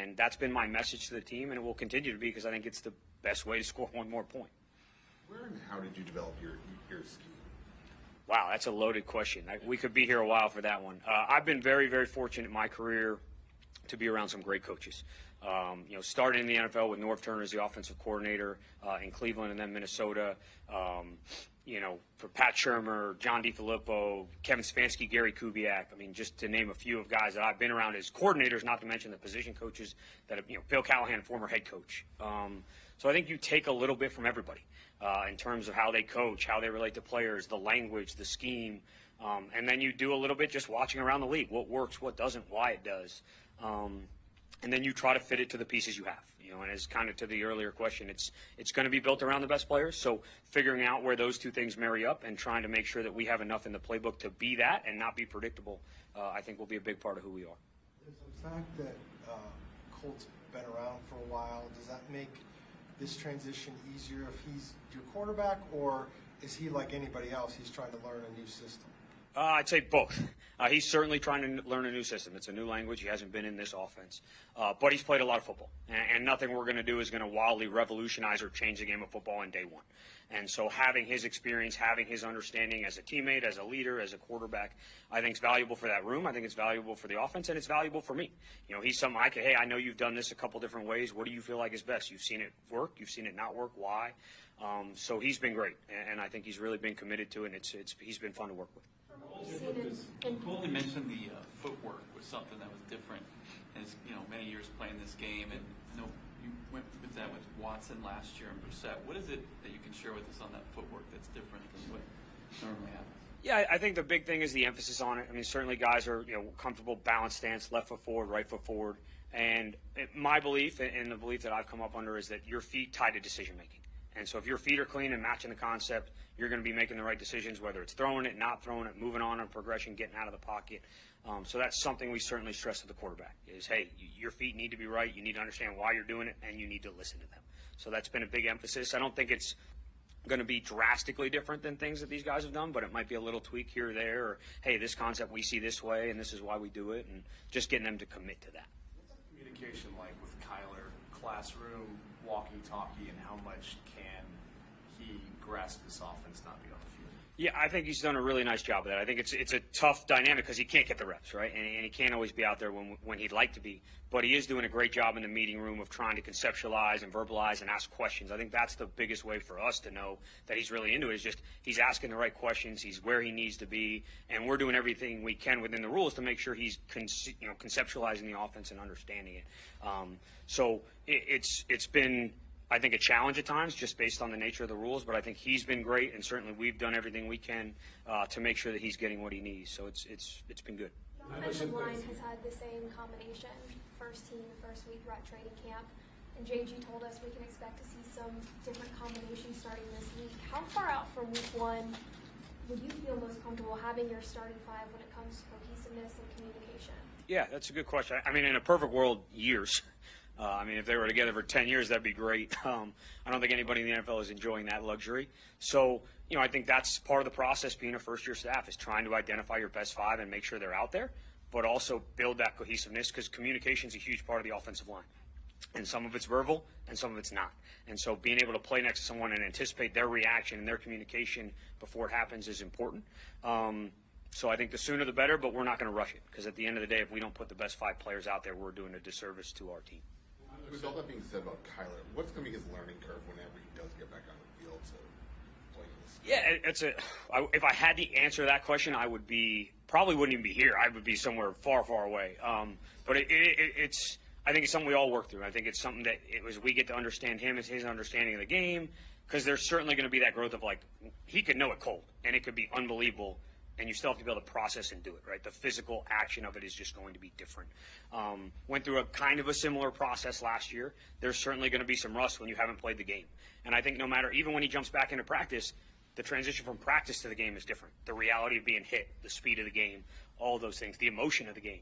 And that's been my message to the team, and it will continue to be because I think it's the best way to score one more point. Where and how did you develop your scheme? Wow, that's a loaded question. We could be here a while for that one. I've been very, very fortunate in my career to be around some great coaches. Started in the NFL with Norv Turner as the offensive coordinator in Cleveland and then Minnesota. For Pat Shurmur, John DeFilippo, Kevin Stefanski, Gary Kubiak. I mean, just to name a few of guys that I've been around as coordinators, not to mention the position coaches that have, Bill Callahan, former head coach. So I think you take a little bit from everybody in terms of how they coach, how they relate to players, the language, the scheme. And then you do a little bit just watching around the league, what works, what doesn't, why it does. And then you try to fit it to the pieces you have. And as kind of to the earlier question, it's going to be built around the best players. So figuring out where those two things marry up and trying to make sure that we have enough in the playbook to be that and not be predictable, I think will be a big part of who we are. Is the fact that Colt's been around for a while, does that make this transition easier if he's your quarterback, or is he like anybody else, he's trying to learn a new system? I'd say both. He's certainly trying to learn a new system. It's a new language. He hasn't been in this offense. But he's played a lot of football. And nothing we're going to do is going to wildly revolutionize or change the game of football in day one. And so having his experience, having his understanding as a teammate, as a leader, as a quarterback, I think is valuable for that room. I think it's valuable for the offense, and it's valuable for me. He's something hey, I know you've done this a couple different ways. What do you feel like is best? You've seen it work. You've seen it not work. Why? So he's been great. And I think he's really been committed to it, and he's been fun to work with. Colton mentioned the footwork was something that was different as many years playing this game, and you went with that with Watson last year and Brissett. What is it that you can share with us on that footwork that's different than what normally happens? Yeah, I think the big thing is the emphasis on it. I mean, certainly guys are comfortable balanced stance, left foot forward, right foot forward, and my belief and the belief that I've come up under is that your feet tie to decision making. And so if your feet are clean and matching the concept, you're going to be making the right decisions, whether it's throwing it, not throwing it, moving on progression, getting out of the pocket. So that's something we certainly stress to the quarterback is, hey, your feet need to be right. You need to understand why you're doing it, and you need to listen to them. So that's been a big emphasis. I don't think it's going to be drastically different than things that these guys have done, but it might be a little tweak here or there, or, hey, this concept we see this way, and this is why we do it, and just getting them to commit to that. What's the communication like with Kyler, classroom, walkie-talkie, and how much can he grasp this offense not being on the field? Yeah, I think he's done a really nice job of that. I think it's a tough dynamic because he can't get the reps, right? And he can't always be out there when he'd like to be. But he is doing a great job in the meeting room of trying to conceptualize and verbalize and ask questions. I think that's the biggest way for us to know that he's really into it is just he's asking the right questions, he's where he needs to be, and we're doing everything we can within the rules to make sure he's conceptualizing the offense and understanding it. So it's been, I think, a challenge at times just based on the nature of the rules, but I think he's been great, and certainly we've done everything we can to make sure that he's getting what he needs. So it's been good. The offensive line has had the same combination, first team, first week at training camp, and JG told us we can expect to see some different combinations starting this week. How far out from week one would you feel most comfortable having your starting five when it comes to cohesiveness and communication? Yeah, that's a good question. I mean, in a perfect world, years. If they were together for 10 years, that'd be great. I don't think anybody in the NFL is enjoying that luxury. So, I think that's part of the process being a first-year staff is trying to identify your best five and make sure they're out there, but also build that cohesiveness because communication is a huge part of the offensive line. And some of it's verbal and some of it's not. And so being able to play next to someone and anticipate their reaction and their communication before it happens is important. So I think the sooner the better, but we're not going to rush it because at the end of the day, if we don't put the best five players out there, we're doing a disservice to our team. With all that being said about Kyler, what's going to be his learning curve whenever he does get back on the field to play this? Yeah, if I had to answer that question, I would probably wouldn't even be here. I would be somewhere far, far away. But I think it's something we all work through. I think it's something that we get to understand him as his understanding of the game because there's certainly going to be that growth of he could know it cold and it could be unbelievable. And you still have to be able to process and do it, right? The physical action of it is just going to be different. Went through a kind of a similar process last year. There's certainly going to be some rust when you haven't played the game. And I think no matter, even when he jumps back into practice, the transition from practice to the game is different. The reality of being hit, the speed of the game, all those things, the emotion of the game.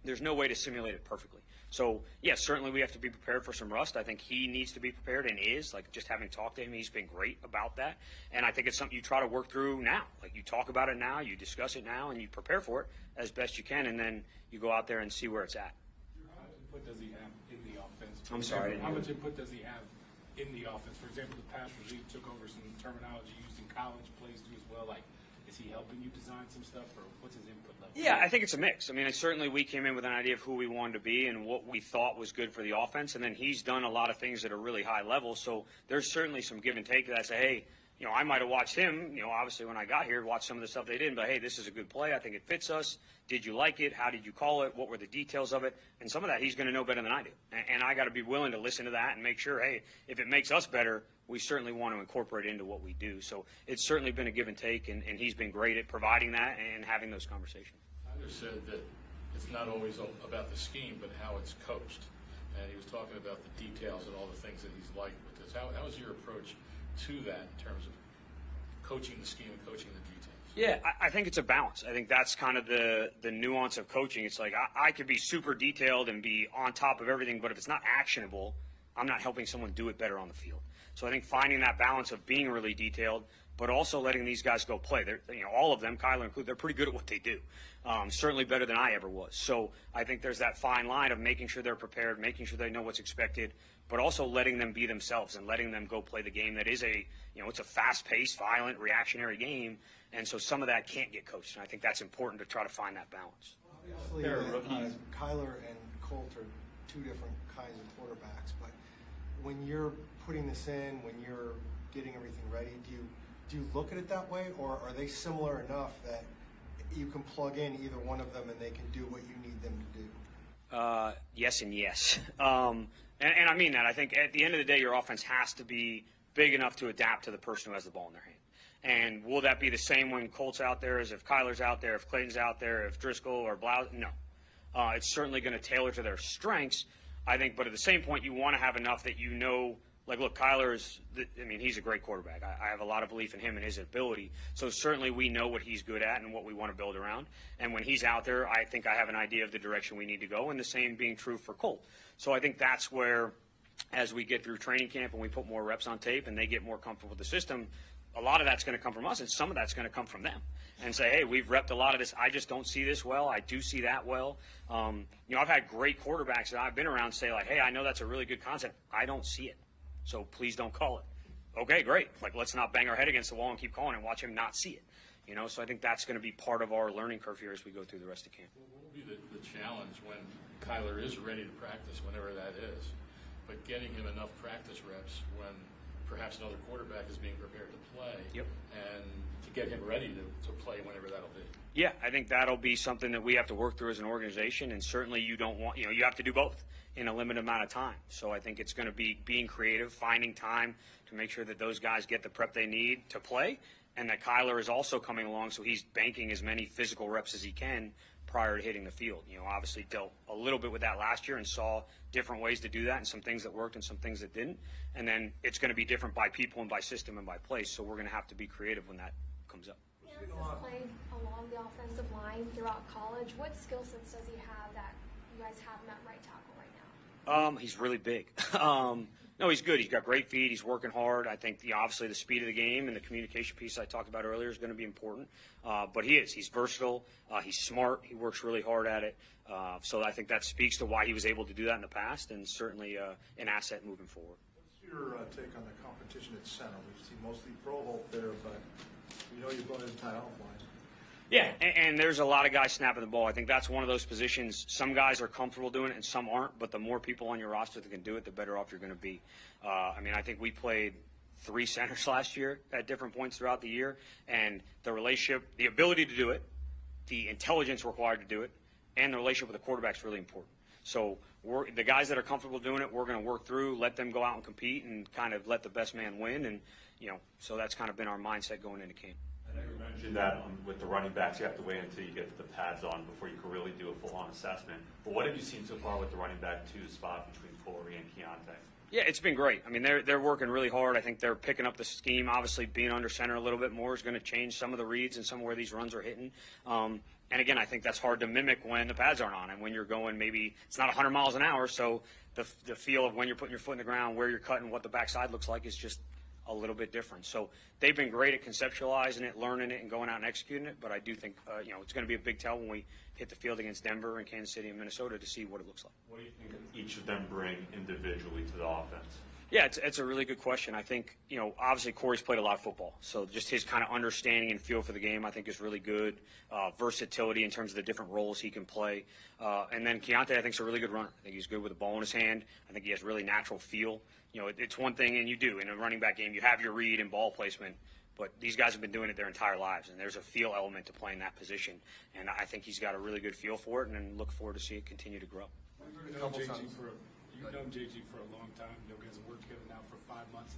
There's no way to simulate it perfectly. So, yes, certainly we have to be prepared for some rust. I think he needs to be prepared and is. Just having talked to him, he's been great about that. And I think it's something you try to work through now. You talk about it now, you discuss it now, and you prepare for it as best you can, and then you go out there and see where it's at. How much input does he have I'm sorry. I didn't How hear much you. input does he have in the offense? For example, the pass regime took over some terminology used in college, plays too as well. Like, is he helping you design some stuff, or what's his input level? Yeah, I think it's a mix. I mean, certainly we came in with an idea of who we wanted to be and what we thought was good for the offense, and then he's done a lot of things at a really high level. So there's certainly some give and take that I say, hey, I might have watched him, obviously when I got here, watched some of the stuff they did, but hey, this is a good play. I think it fits us. Did you like it? How did you call it? What were the details of it? And some of that he's going to know better than I do. And I got to be willing to listen to that and make sure, hey, if it makes us better, we certainly want to incorporate it into what we do. So it's certainly been a give and take, and he's been great at providing that and having those conversations. Tyler said that it's not always about the scheme, but how it's coached. And he was talking about the details and all the things that he's liked with this. How is your approach to that in terms of coaching the scheme and coaching the details? Yeah, I think it's a balance. I think that's kind of the nuance of coaching. It's like I could be super detailed and be on top of everything, but if it's not actionable, I'm not helping someone do it better on the field. So I think finding that balance of being really detailed, but also letting these guys go play. They're, all of them, Kyler included, they're pretty good at what they do. Certainly better than I ever was. So I think there's that fine line of making sure they're prepared, making sure they know what's expected, but also letting them be themselves and letting them go play the game that is it's a fast-paced, violent, reactionary game. And so some of that can't get coached. And I think that's important to try to find that balance. Obviously, They're rookies. Kyler and Colt are two different kinds of quarterbacks, but when you're putting this in, when you're getting everything ready, do you look at it that way, or are they similar enough that you can plug in either one of them and they can do what you need them to do? Yes and yes. And I mean that. I think at the end of the day, your offense has to be big enough to adapt to the person who has the ball in their hand. And will that be the same when Colt's out there as if Kyler's out there, if Clayton's out there, if Driscoll or Blau? No. It's certainly going to tailor to their strengths, I think. But at the same point, you want to have enough that like, look, Kyler he's a great quarterback. I have a lot of belief in him and his ability. So certainly we know what he's good at and what we want to build around. And when he's out there, I think I have an idea of the direction we need to go, and the same being true for Colt. So I think that's where, as we get through training camp and we put more reps on tape and they get more comfortable with the system, a lot of that's going to come from us, and some of that's going to come from them. And say, hey, we've repped a lot of this. I just don't see this well. I do see that well. I've had great quarterbacks that I've been around say, like, hey, I know that's a really good concept. I don't see it. So please don't call it. Okay, great. Like, let's not bang our head against the wall and keep calling and watch him not see it. So I think that's going to be part of our learning curve here as we go through the rest of camp. What will be the challenge when Kyler is ready to practice, whenever that is, but getting him enough practice reps when perhaps another quarterback is being prepared to play, and to get him ready to play whenever that'll be? Yeah, I think that'll be something that we have to work through as an organization, and certainly you don't want, you have to do both in a limited amount of time. So I think it's going to be being creative, finding time to make sure that those guys get the prep they need to play, and that Kyler is also coming along, so he's banking as many physical reps as he can prior to hitting the field. Obviously dealt a little bit with that last year and saw different ways to do that, and some things that worked and some things that didn't. And then it's going to be different by people and by system and by place, so we're going to have to be creative when that comes up. Harris has played along the offensive line throughout college. What skill sets does he have that you guys have him at right tackle right now? He's really big. No, he's good. He's got great feet. He's working hard. I think obviously the speed of the game and the communication piece I talked about earlier is going to be important. But he is. He's versatile. He's smart. He works really hard at it. So I think that speaks to why he was able to do that in the past, and certainly an asset moving forward. What's your take on the competition at center? We've seen mostly Froholt there, but we know you're going to the tight line. Yeah, and there's a lot of guys snapping the ball. I think that's one of those positions. Some guys are comfortable doing it and some aren't, but the more people on your roster that can do it, the better off you're going to be. I think we played 3 centers last year at different points throughout the year, and the relationship, the ability to do it, the intelligence required to do it, and the relationship with the quarterback is really important. So the guys that are comfortable doing it, we're going to work through, let them go out and compete, and kind of let the best man win. And so that's kind of been our mindset going into camp. I know you mentioned that with the running backs, you have to wait until you get the pads on before you can really do a full-on assessment. But what have you seen so far with the running back 2 spot between Foley and Keontae? Yeah, it's been great. They're working really hard. I think they're picking up the scheme. Obviously, being under center a little bit more is going to change some of the reads and some of where these runs are hitting. And again, I think that's hard to mimic when the pads aren't on and when you're going maybe it's not 100 miles an hour. So the feel of when you're putting your foot in the ground, where you're cutting, what the backside looks like is just a little bit different. So they've been great at conceptualizing it, learning it, and going out and executing it. But I do think it's going to be a big tell when we hit the field against Denver and Kansas City and Minnesota to see what it looks like. What do you think each of them bring individually to the offense? Yeah, it's a really good question. I think, obviously Corey's played a lot of football. So just his kind of understanding and feel for the game, I think, is really good. Versatility in terms of the different roles he can play. And then Keontae, I think, is a really good runner. I think he's good with the ball in his hand. I think he has really natural feel. It's one thing, and you do, in a running back game, you have your read and ball placement. But these guys have been doing it their entire lives, and there's a feel element to playing that position. And I think he's got a really good feel for it, and then look forward to see it continue to grow. You've known JG for a long time. You guys have worked together now for 5 months.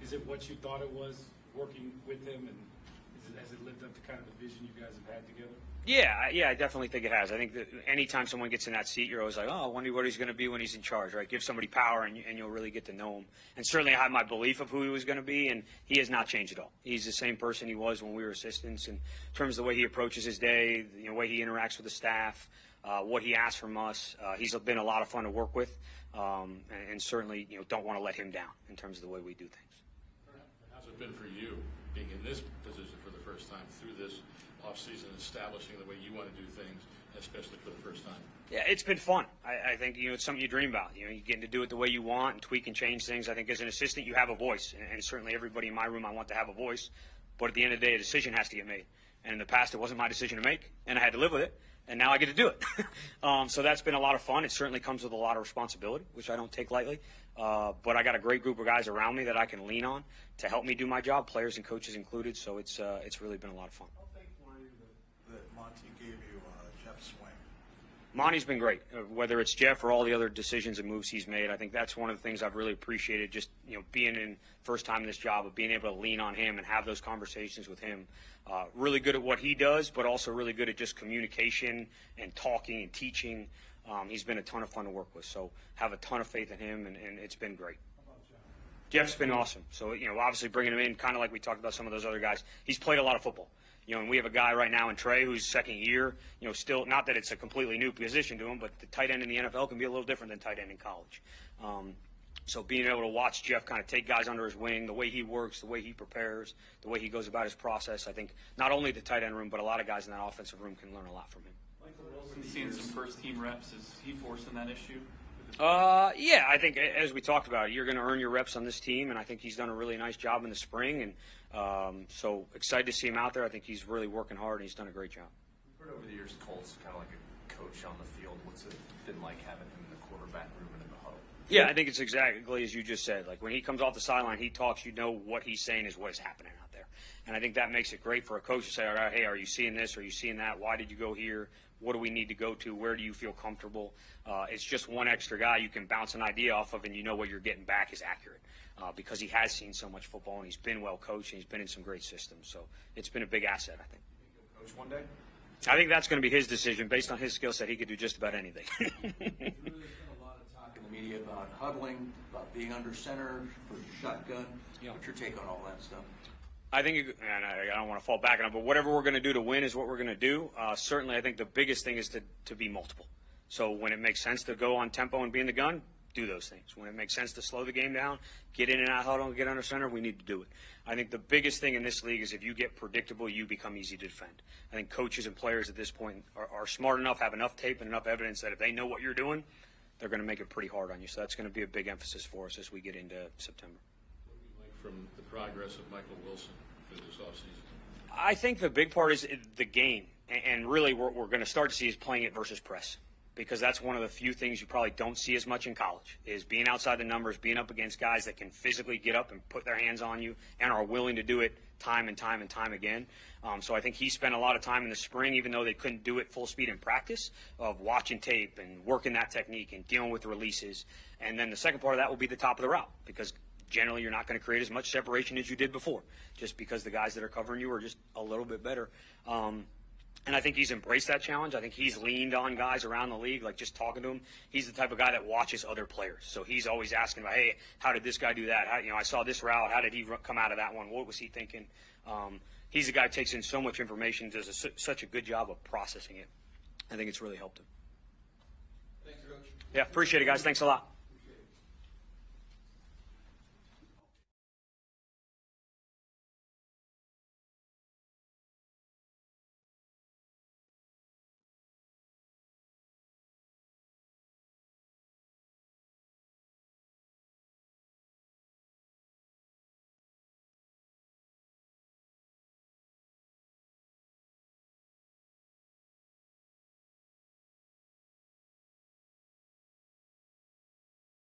Is it what you thought it was working with him, and has it lived up to kind of the vision you guys have had together? Yeah, I definitely think it has. I think that anytime someone gets in that seat, you're always like, oh, I wonder what he's going to be when he's in charge, right? Give somebody power, and you'll really get to know him. And certainly I had my belief of who he was going to be, and he has not changed at all. He's the same person he was when we were assistants in terms of the way he approaches his day, the way he interacts with the staff, what he asks from us. He's been a lot of fun to work with, and certainly don't want to let him down in terms of the way we do things. How's it been for you being in this position for the first time through this offseason, establishing the way you want to do things, especially for the first time? Yeah, it's been fun. I think it's something you dream about. You getting to do it the way you want and tweak and change things. I think as an assistant, you have a voice, and certainly everybody in my room, I want to have a voice. But at the end of the day, a decision has to get made. And in the past, it wasn't my decision to make, and I had to live with it. And now I get to do it. So that's been a lot of fun. It certainly comes with a lot of responsibility, which I don't take lightly. But I got a great group of guys around me that I can lean on to help me do my job, players and coaches included. So it's really been a lot of fun. How thankful are you that Monty gave you Jeff Swain? Monty's been great, whether it's Jeff or all the other decisions and moves he's made. I think that's one of the things I've really appreciated, just being in first time in this job, of being able to lean on him and have those conversations with him. Really good at what he does, but also really good at just communication and talking and teaching. He's been a ton of fun to work with, so have a ton of faith in him, and it's been great. How about Jeff? Jeff's been awesome. So, obviously bringing him in, kind of like we talked about some of those other guys, he's played a lot of football. And we have a guy right now in Trey who's second year, still, not that it's a completely new position to him, but the tight end in the NFL can be a little different than tight end in college. So being able to watch Jeff kind of take guys under his wing, the way he works, the way he prepares, the way he goes about his process, I think not only the tight end room, but a lot of guys in that offensive room can learn a lot from him. Michael Wilson seeing some first-team reps. Is he forcing that issue? Yeah, I think as we talked about, you're going to earn your reps on this team, and I think he's done a really nice job in the spring, and so excited to see him out there. I think he's really working hard, and he's done a great job. We've heard over the years Colt's kind of like a coach on the field. What's it been like having him in the quarterback room and in the huddle? Yeah, I think it's exactly as you just said. Like when he comes off the sideline, he talks, what he's saying is what is happening out there. And I think that makes it great for a coach to say, all right, hey, are you seeing this? Are you seeing that? Why did you go here? What do we need to go to? Where do you feel comfortable? It's just one extra guy you can bounce an idea off of, and what you're getting back is accurate because he has seen so much football, and he's been well coached, and he's been in some great systems. So it's been a big asset, I think. Coach one day? I think that's going to be his decision. Based on his skill set, he could do just about anything. There's been a lot of talk in the media about huddling, about being under center for shotgun. What's your take on all that stuff? I think, and I don't want to fall back on it, but whatever we're going to do to win is what we're going to do. Certainly, I think the biggest thing is to be multiple. So when it makes sense to go on tempo and be in the gun, do those things. When it makes sense to slow the game down, get in and out huddle, and get under center, we need to do it. I think the biggest thing in this league is if you get predictable, you become easy to defend. I think coaches and players at this point are smart enough, have enough tape and enough evidence that if they know what you're doing, they're going to make it pretty hard on you. So that's going to be a big emphasis for us as we get into September. What do you like from the progress of Michael Wilson for this offseason? I think the big part is the game. And really what we're going to start to see is playing it versus press. Because that's one of the few things you probably don't see as much in college, is being outside the numbers, being up against guys that can physically get up and put their hands on you and are willing to do it time and time and time again. So I think he spent a lot of time in the spring, even though they couldn't do it full speed in practice, of watching tape and working that technique and dealing with releases. And then the second part of that will be the top of the route, because generally you're not going to create as much separation as you did before, just because the guys that are covering you are just a little bit better. And I think he's embraced that challenge. I think he's leaned on guys around the league, like just talking to him. He's the type of guy that watches other players. So he's always asking about, hey, how did this guy do that? How, I saw this route. How did he come out of that one? What was he thinking? He's a guy who takes in so much information, does such a good job of processing it. I think it's really helped him. Thanks, Coach. Yeah, appreciate it, guys. Thanks a lot.